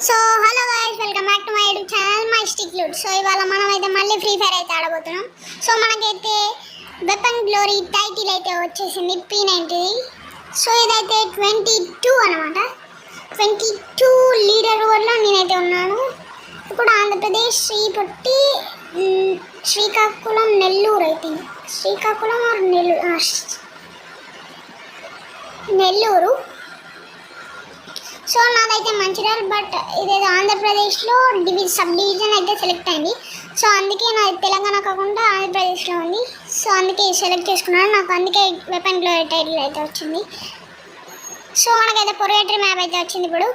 So hello guys, welcome back to my YouTube channel my stick loot. So ఇవాళ మనం అయితే మళ్ళీ free fire అయితే ఆడబోతున్నాం. సో మనకైతే వెపన్ గ్లోరీ టైటిల్ అయితే వచ్చేసింది P90. సో ఇదైతే 22 అనమాట. 22 లీడర్ వల్ల నేనైతే ఉన్నాను. ఇప్పుడు ఆంధ్రప్రదేశ్ శ్రీకాకుళం నెల్లూరు అయితే శ్రీకాకుళం నెల్లూరు. సో నాదైతే మంచిర్యాల, బట్ ఇదేదో ఆంధ్రప్రదేశ్లో సబ్ డివిజన్ అయితే సెలెక్ట్ అయింది. సో అందుకే నాది తెలంగాణ కాకుండా ఆంధ్రప్రదేశ్లో ఉంది. సో అందుకే సెలెక్ట్ చేసుకున్నాను. నాకు అందుకే వెపన్ గ్లోరీ టైటిల్ అయితే వచ్చింది. సో మనకైతే పొరగేటరీ మ్యాప్ అయితే వచ్చింది ఇప్పుడు.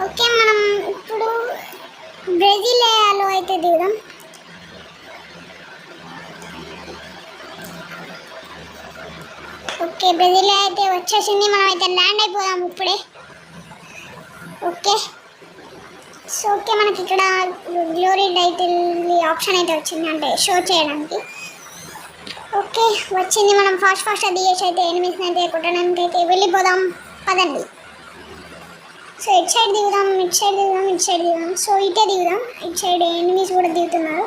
ఓకే, మనం ఇప్పుడు బ్రెజిలియాలో అయితే దిగుదాం. ఓకే, బ్రెజిలియా అయితే వచ్చేసింది. మనం అయితే ల్యాండ్ అయిపోదాం ఇప్పుడే. ఓకే, సో ఓకే, మనకి ఇక్కడ గ్లోరీ టైటిల్ ఆప్షన్ అయితే వచ్చింది, అంటే షో చేయడానికి. ఓకే వచ్చింది. మనం ఫాస్ట్గా దిగేసి అయితే ఎనిమిస్ అయితే కొట్టడానికి అయితే వెళ్ళిపోదాం పదండి. సో ఇటు సైడ్ దిగుదాం, ఇటు సైడ్ దిగుదాం. సో ఇటే దిగుదాం. ఇటు సైడ్ ఎనిమిస్ కూడా దిగుతున్నారు.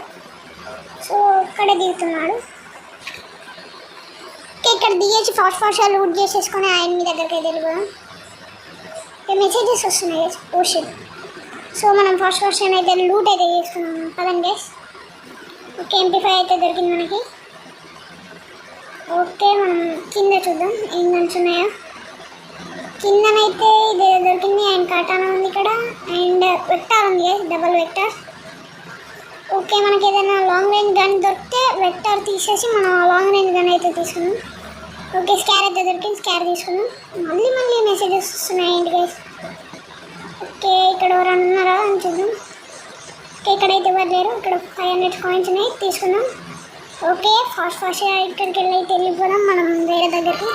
సో అక్కడే దిగుతున్నాడు. ఇక్కడ దిగేసి ఫాస్ట్గా లూట్ చేసేసుకొని ఆయన మీ దగ్గరికి అయితే వెళ్ళిపోదాం. మెసేజెస్ వస్తున్నాయి ఓషన్. సో మనం ఫాస్ట్గా అయితే లూట్ అయితే చేసుకున్నాం పదండి గైస్. ఓకే, MP5 అయితే దొరికింది మనకి. ఓకే, మనం కింద చూద్దాం ఏం కనుచున్నాయో. కిందనైతే ఇది దొరికింది. అండ్ కాటానా ఉంది ఇక్కడ, అండ్ వెక్టార్ ఉంది గైస్, డబల్ వెక్టార్. ఓకే, మనకి ఏదైనా లాంగ్ రేంజ్ గన్ దొరికితే వెక్టార్ తీసేసి మనం లాంగ్ రేంజ్ గన్ అయితే తీసుకున్నాం. ఓకే, స్కార్ అయితే దొరికింది, స్కార్ తీసుకున్నాం. మళ్ళీ మెసేజెస్ వస్తున్నాయి ఏంటి గైస్. ఓకే, ఇక్కడ ఎవరైనా ఉన్నారా అని చూద్దాం. ఓకే, ఇక్కడైతే ఎవరు లేరు. ఇక్కడ 500 కాయిన్స్ ఉన్నాయి, తీసుకున్నాం. ఓకే, ఫాస్ట్గా ఇక్కడికి వెళ్ళిపోదాం మనం వేరే దగ్గరికి.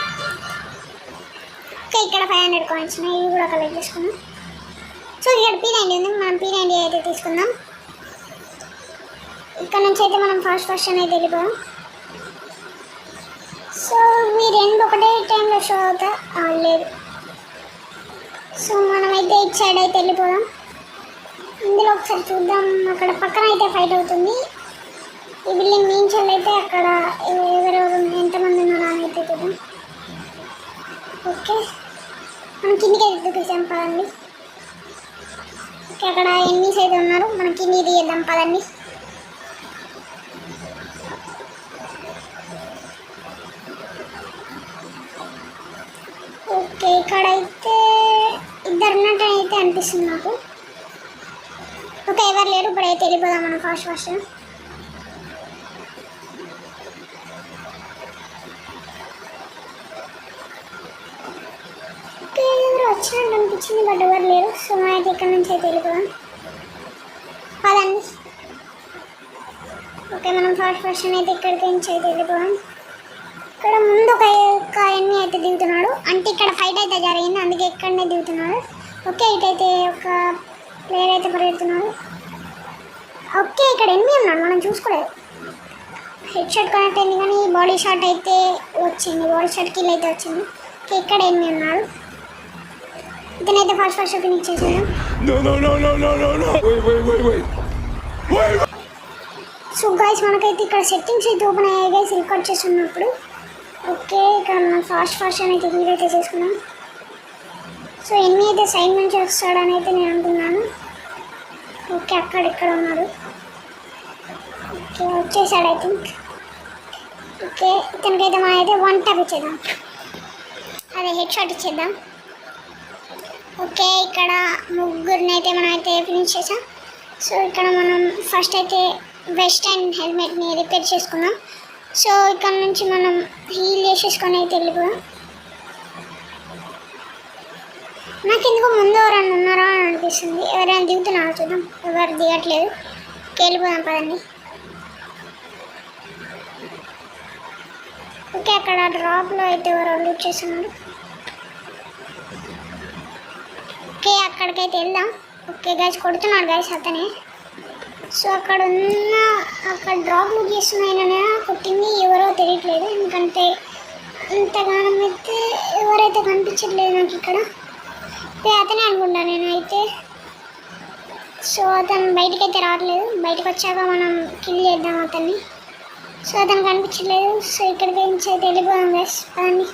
ఓకే, ఇక్కడ 500 కాయిన్స్ ఉన్నాయి, ఇవి కూడా కలెక్ట్ చేసుకున్నాం. సో ఇక్కడ P90 ఉంది, మనం P90 అయితే తీసుకుందాం. ఇక్కడ నుంచి అయితే మనం ఫాస్ట్ అయితే వెళ్ళిపోదాం. సో మీ రెండు ఒకటే టైంలో షో అవుతా లేదు. సో మనమైతే ఇటు సైడ్ అయితే వెళ్ళిపోదాం. ఇందులో ఒకసారి చూద్దాం. అక్కడ పక్కన అయితే ఫైట్ అవుతుంది. ఈ బిల్డింగ్ మీన్చల్ అయితే అక్కడ ఎవరెవరు ఎంతమంది ఉన్నారో అని అయితే చూద్దాం. ఓకే, మనం కిందికి అయితే దూకేసాం పదండి. ఓకే, అక్కడ ఎనిమిస్ అయితే ఉన్నారు, మనం కిందికి దిగేద్దాం పదండి. ఓకే, ఇక్కడైతే ఇద్దరు ఉన్నట్టు అయితే అనిపిస్తుంది నాకు. ఓకే, ఎవరు లేరు. ఇప్పుడైతే వెళ్ళిపోదాం మనం ఫాస్ట్. ఓకే, ఎవరు వచ్చినట్టు అనిపించింది, బట్ ఎవరు లేరు. సో మనైతే ఇక్కడ నుంచి అయితే వెళ్ళిపోదాం పదండి. ఓకే, మనం ఫాస్ట్ అయితే ఇక్కడికి నుంచి అయితే వెళ్ళిపోదాం. ఇక్కడ ముందు ఒక ఎనిమి అయితే దిగుతున్నాడు, అంటే ఇక్కడ ఫైట్ అయితే జరిగింది, అందుకే ఇక్కడనే దిగుతున్నాడు. ఓకే, ఇటైతే ఒక ప్లేయర్ అయితే పరిగెడుతున్నాడు. ఓకే, ఇక్కడ ఎనిమి ఉన్నాడు, మనం చూసుకోలేదు. హెడ్ షాట్ కనెక్ట్ అయింది, కానీ బాడీ షాట్ అయితే వచ్చింది, బాడీ షాట్ కిల్ అయితే వచ్చింది. ఓకే, ఇక్కడ ఎనిమి ఉన్నాడు. ఇతనైతే ఫాస్ట్ ఫినిష్ చేసాడు. సో గైస్, మనకైతే ఇక్కడ సెట్టింగ్స్ అయితే ఓపెన్ అయ్యాయి గైస్ రికార్డ్ చేస్తున్నప్పుడు. ఓకే, ఇక్కడ మనం ఫాస్ట్ అయితే వీలైతే చేసుకున్నాం. సో ఎన్ని అయితే సైడ్ నుంచి వస్తాడని అయితే నేను అనుకున్నాను. ఓకే, అక్కడిక్కడ ఉన్నాడు. ఓకే, వచ్చేసాడు ఐ థింక్. ఓకే, ఇతనికైతే మనం అయితే 1 ట్యాప్ ఇచ్చేద్దాం, అదే హెడ్ షాట్ ఇచ్చేద్దాం. ఓకే, ఇక్కడ ముగ్గురిని అయితే మనం అయితే ఫినిష్ చేసాం. సో ఇక్కడ మనం ఫస్ట్ అయితే వెస్ట్ అండ్ హెల్మెట్ని రిపేర్ చేసుకున్నాం. సో ఇక్కడ నుంచి మనం హీల్ చేసేసుకొని అయితే వెళ్ళిపోయాం. నాకు ఎందుకో ముందు ఎవరైనా ఉన్నారా అని అనిపిస్తుంది. ఎవరైనా దిగుతున్నారో చూద్దాం. ఎవరు దిగట్లేదు. వెళ్ళిపోదాం పదండి. ఓకే, అక్కడ డ్రాప్లో అయితే ఎవరు లూట్ చేస్తున్నారు. ఓకే, అక్కడికైతే వెళ్దాం. ఓకే గైస్, కొడుతున్నాడు గైస్ అతనే. సో అక్కడ డ్రాప్ లూట్ చేస్తున్నాయన కొట్టింది ఎవరో తెలియట్లేదు, ఎందుకంటే ఇంతగానం అయితే ఎవరైతే కనిపించట్లేదు నాకు ఇక్కడ. అతనే అనుకుంటా నేను అయితే. సో అతను బయటికి అయితే రావట్లేదు. బయటకు వచ్చాక మనం కిల్ చేద్దాం అతన్ని. సో అతను కనిపించలేదు. సో ఇక్కడికి నుంచి అయితే వెళ్ళిపోదాం గైస్, పదండి.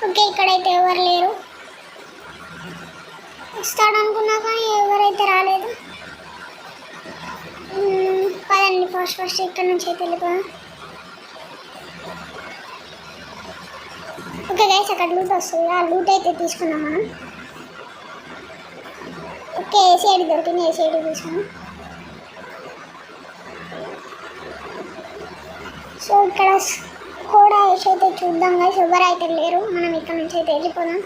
ఓకే, ఇక్కడైతే ఎవరు లేరు. వస్తాడు అనుకున్నా కానీ ఎవరైతే రాలేదు. పదండి ఫస్ట్ ఇక్కడ నుంచి అయితే వెళ్ళిపోదాం. ఓకే గైస్, అక్కడ లూట్ వస్తుంది. ఆ లూట్ అయితే తీసుకున్నాం మనం. ఓకే, ఏసీఐడి దొరికింది. ఏసీఐడి తీసుకున్నాం. సో ఇక్కడ కూడా వేసి అయితే చూద్దాం గైస్, ఎవరైతే లేరు. మనం ఇక్కడ నుంచి అయితే వెళ్ళిపోదాం.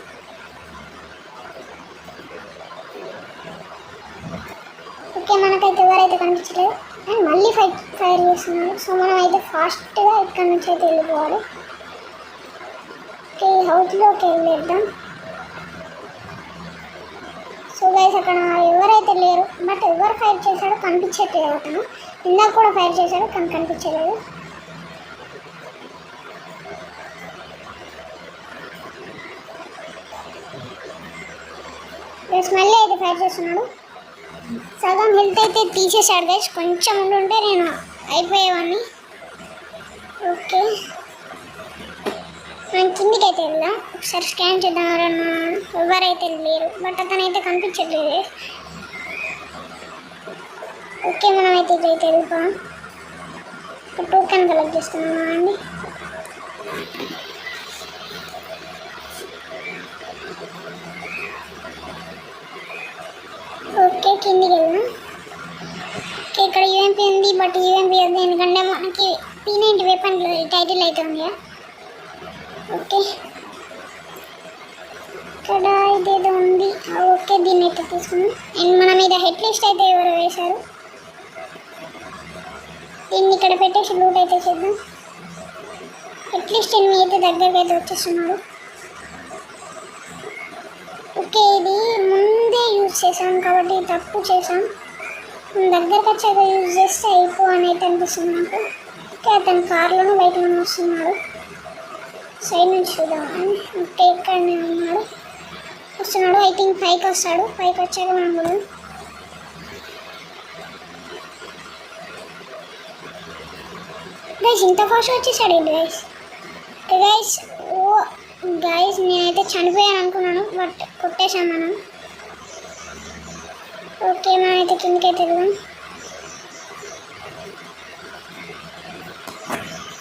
ఓకే, మనకైతే ఎవరైతే కనిపించలేదు అండ్ మళ్ళీ ఫైర్ చేస్తున్నారు. సో మనం అయితే ఫాస్ట్గా ఇక్కడ నుంచి అయితే వెళ్ళిపోవాలి. ఓకే, హౌస్లోకి వెళ్ళేద్దాం. సో గైస్, అక్కడ ఎవరైతే లేరు. బట్ ఎవరు ఫైర్ చేశాడో కనిపించట్లేదు. అతను ఇందాక కూడా ఫైర్ చేశాడు కానీ కనిపించలేదు. గైస్ మళ్ళీ అయితే ఫైర్ చేస్తున్నాడు. సగం హెల్త్ అయితే తీసేశాడు గైస్. కొంచెం ఉండుంటే నేను అయిపోయేవాడిని. ఓకే, మనం కిందికి అయితే వెళ్దాం. ఒకసారి స్కాన్ చేద్దాం. ఎవరైతే లేరు. బట్ అతనైతే కనిపించట్లేదు. ఓకే, మనమైతే ఇట్లయితే వెళ్ళిపోయాం. టోకెన్ కలెక్ట్ చేస్తున్నాం అండి. ఓకే, కిందికి వెళ్దాం. ఓకే, ఇక్కడ యూఎంపీ ఉంది. బట్ యూఎంపీ వద్దు, ఎందుకంటే మనకి P90 వెపన్ టైటిల్ అయితే ఉంది. ఓకే, ఇక్కడ ఇదేదో ఉంది. ఓకే, దీన్ని అయితే తీసుకున్నాం. అండ్ మన మీద హెడ్ లిస్ట్ అయితే ఎవరు వేశారు. దీన్ని ఇక్కడ పెట్టేసి లూట్ అయితే చేద్దాం. హెడ్ లిస్ట్ ఎనిమిది అయితే దగ్గరికి అయితే వచ్చేస్తున్నాడు. ఓకే, ఇది ముందే యూజ్ చేసాం కాబట్టి తప్పు చేసాం. దగ్గరకు వచ్చాక యూజ్ చేస్తే అయిపో అని అయితే అనిపిస్తుంది నాకు. ఓకే, అతను కార్లోనూ బయటలోనూ వస్తున్నాడు. సైడ్ నుంచి చూద్దామని. ఓకే, ఇక్కడనే ఉన్నాడు, వస్తున్నాడు. ఐ థింక్ పైకి వస్తాడు. పైకి వచ్చాక మనం కూడా గైస్ ఇంత ఫాస్ట్ వచ్చేసాడు ఏంటి గైస్. గైస్ ఓ గైస్, నేనైతే చనిపోయాను అనుకున్నాను. బట్ కొట్టేశాం మనం. ఓకే, మనమైతే కిందకైతే వెళ్దాం.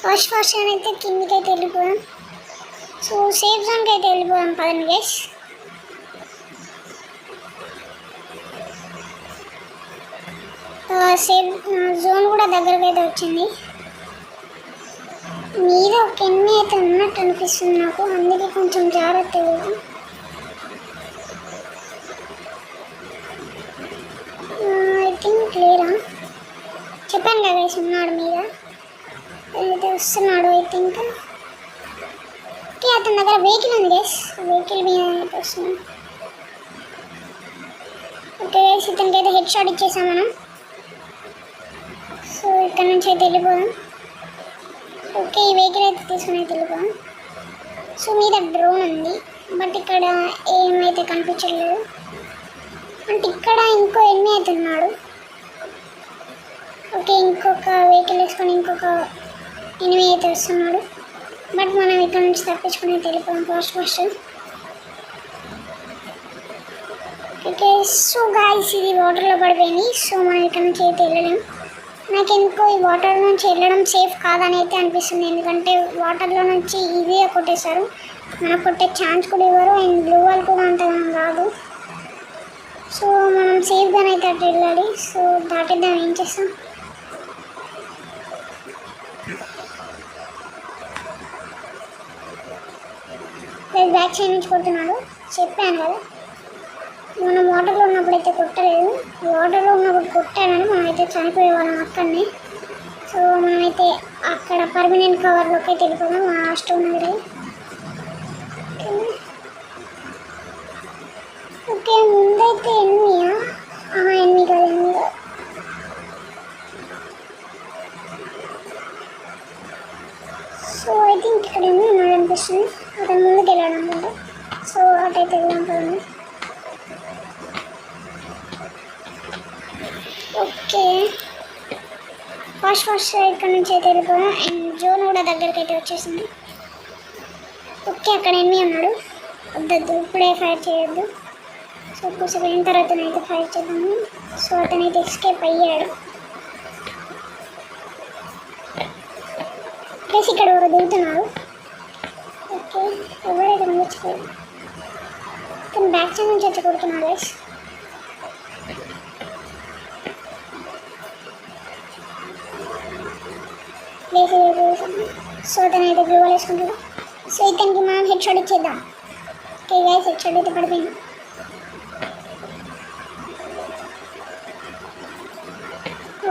ఫాస్ట్ అయితే కిందకైతే వెళ్ళిపోయాం. సో సేఫ్ జోన్కి అయితే వెళ్ళిపోయాం. పదండి గైస్. సేఫ్ జోన్ కూడా దగ్గరకు అయితే వచ్చింది. మీద ఒక ఎన్ని అయితే ఉన్నట్టు అనిపిస్తుంది నాకు, అందుకే కొంచెం జాగ్రత్త లేదు. ఐ థింక్ లేరా, చెప్పాను కదా గైస్, ఉన్నాడు మీద అయితే వస్తున్నాడు. ఐ థింక్ ఓకే, అతని దగ్గర వెహికల్ ఉంది గైస్. వెహికల్ మీద అయితే వస్తున్నాడు. ఓకే గైస్, ఇతనికి అయితే హెడ్ షాట్ ఇచ్చేసాం మనం. సో ఇక్కడ నుంచి అయితే వెళ్ళిపోదాం. ఓకే, ఈ వెహికల్ అయితే తీసుకుని అయితే వెళ్ళిపోదాం. సో మీద డ్రోన్ ఉంది. బట్ ఇక్కడ ఏమైతే కనిపించలేదు. అంటే ఇక్కడ ఇంకో ఎనిమిది అయితే ఉన్నాడు. ఓకే, ఇంకొక వెహికల్ వేసుకొని ఇంకొక ఎనిమిది అయితే వస్తున్నాడు. బట్ మనం ఇక్కడ నుంచి తప్పించుకుని అయితే వెళ్ళిపోదాం ఫాస్ట్. ఓకే, సో గాయ్స్, ఇది వాటర్లో పడిపోయింది. సో మనం ఇక్కడ నుంచి అయితే వెళ్ళలేం. నాకు ఎందుకో ఈ వాటర్ నుంచి వెళ్ళడం సేఫ్ కాదని అయితే అనిపిస్తుంది. ఎందుకంటే వాటర్లో నుంచి ఈజీగా కొట్టేశారు. మనకు కొట్టే ఛాన్స్ కూడా ఇవ్వరు. అండ్ బ్లూ వాల్ కూడా అంతగా రాదు. సో మనం సేఫ్గానే అయితే అటు వెళ్ళాలి. సో దాటిద్దాం, ఏం చేస్తాం. బ్యాక్ సైడ్ నుంచి కొడుతున్నాడు. చెప్పాను కదా, మనం వాటర్లో ఉన్నప్పుడైతే కొట్టలేదు. వాటర్లో ఉన్నప్పుడు కొట్టాడని మనమైతే చనిపోయేవాళ్ళం అక్కడనే. సో మనమైతే అక్కడ పర్మనెంట్ కవర్లోకి అయితే వెళ్ళిపోదాం. లాస్ట్ ఉన్నది. ఓకే, ముందైతే ఎనిమియా? ఎనిమిది కాదు, సో కనిపిస్తుంది, అతను ముందుకు వెళ్ళాడు అనుకుంటా. సో అటైతే వెళ్దాం పదండి. ఓకే ఫాస్ట్ ఇక్కడ నుంచి అయితే వెళ్ళిపోయాం. అండ్ జోన్ కూడా దగ్గరికి అయితే వచ్చేసింది. ఓకే అక్కడ ఎనిమి ఉన్నాడు, వద్దొద్దు ఇప్పుడే ఫైర్ చేయొద్దు. సో కొంచెం అయిన తర్వాత అయితే ఫైర్ చేద్దాము. సో అతనైతే ఎస్కేప్ అయ్యాడు. ప్లస్ ఇక్కడ ఎవరు దిగుతున్నారు. ఓకే ఎవరైతే మంచిపోయారు, కానీ బ్యాక్ సైడ్ నుంచి వచ్చి కొడుతున్నారు గైస్. సో అతనైతే గ్లూ వాల్ వేసుకుంటాడు. సో ఇతనికి మనం హెడ్ షాట్ ఇచ్చేద్దాం. ఓకే గైస్ హెడ్ షాట్ అయితే పడిపోయింది.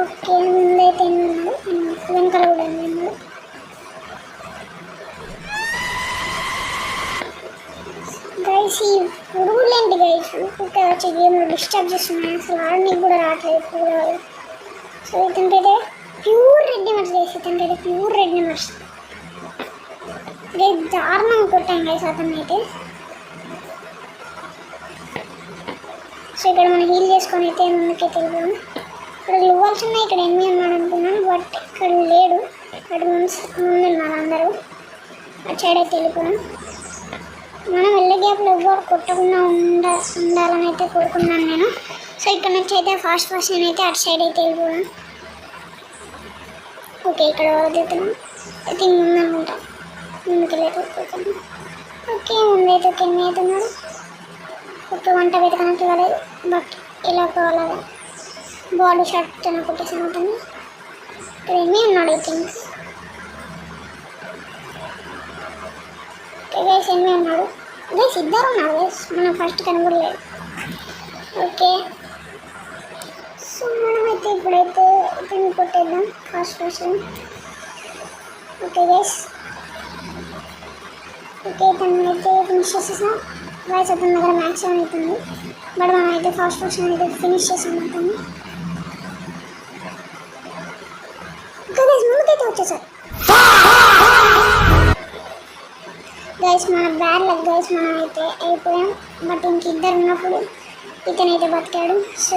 ఓకే ముందైతే ఉన్నాడు, వెనకాల కూడా ఉన్నాడు. గైస్ ఈ పురుగులేంటి గైస్ ఇంకా వచ్చే గేమ్లో డిస్టర్బ్ చేస్తున్నాయి, అసలు ఆడడానికి కూడా రావట్లేదు పురుగుల. సో ఇతనికైతే ప్యూర్ రెడ్ నెంబర్స్ గైస్, ఇతనికైతే ప్యూర్ రెడ్ నెంబర్స్. దారుణం కొట్టాం గైస్ అతను అయితే. సో ఇక్కడ మనం హీల్ చేసుకొని అయితే ముందుకైతే వెళ్ళాము. ఇక్కడ ఇవ్వాల్సి ఉన్నాయి, ఇక్కడ ఎనిమి ఉన్నాడు అనుకున్నాను, బట్ ఇక్కడ లేడు. అటు ముందున్నారు అందరూ, అటు సైడ్ అయితే వెళ్ళిపోయాం. మనం వెళ్ళే గ్యాప్లో ఎవ్వరు కొట్టకుండా ఉండాలని అయితే కోరుకున్నాను నేను. సో ఇక్కడ నుంచి అయితే ఫాస్ట్ నేనైతే అటు సైడ్ అయితే వెళ్ళిపోయాను. ఓకే ఇక్కడ వదులుతున్నాం, అయితే ముందనుకుంటా ముందుకెళ్ళైతే వెళ్ళిపోతాను. ఓకే ముందైతే ఒక ఎనిమిది అవుతున్నాడు. ఓకే వంట వెతకడానికి కాలేదు, బట్ ఇలా కావాలి బాడీ షాట్ కొట్టేసాను అవుతుంది. ఇక్కడ ఎనిమిది ఉన్నాడు ఐ థింక్. ఓకే గైస్ ఎనిమిది ఉన్నాడు గైస్, ఇద్దరు ఉన్నారు గైస్, మనం ఫస్ట్ కనబడలేదు. ఓకే సో మనమైతే ఇప్పుడైతే ఇతన్ని కొట్టేద్దాం ఫాస్ట్. ఓకే గైస్ ఓకే తను అయితే ఫినిష్ చేసేసాం గైస్. అతని దగ్గర మ్యాక్సిమం అవుతుంది, బట్ మనం అయితే ఫాస్ట్ అయితే ఫినిష్ చేసాం అతన్ని. ఓకే గైస్ ముందుకైతే వచ్చేసారు గైస్. మన బ్యాడ్ లక్ గైస్, మనం అయితే అయిపోయాం, బట్ ఇంక ఇద్దరు ఉన్నప్పుడు ఇతనైతే బతికాడు. సో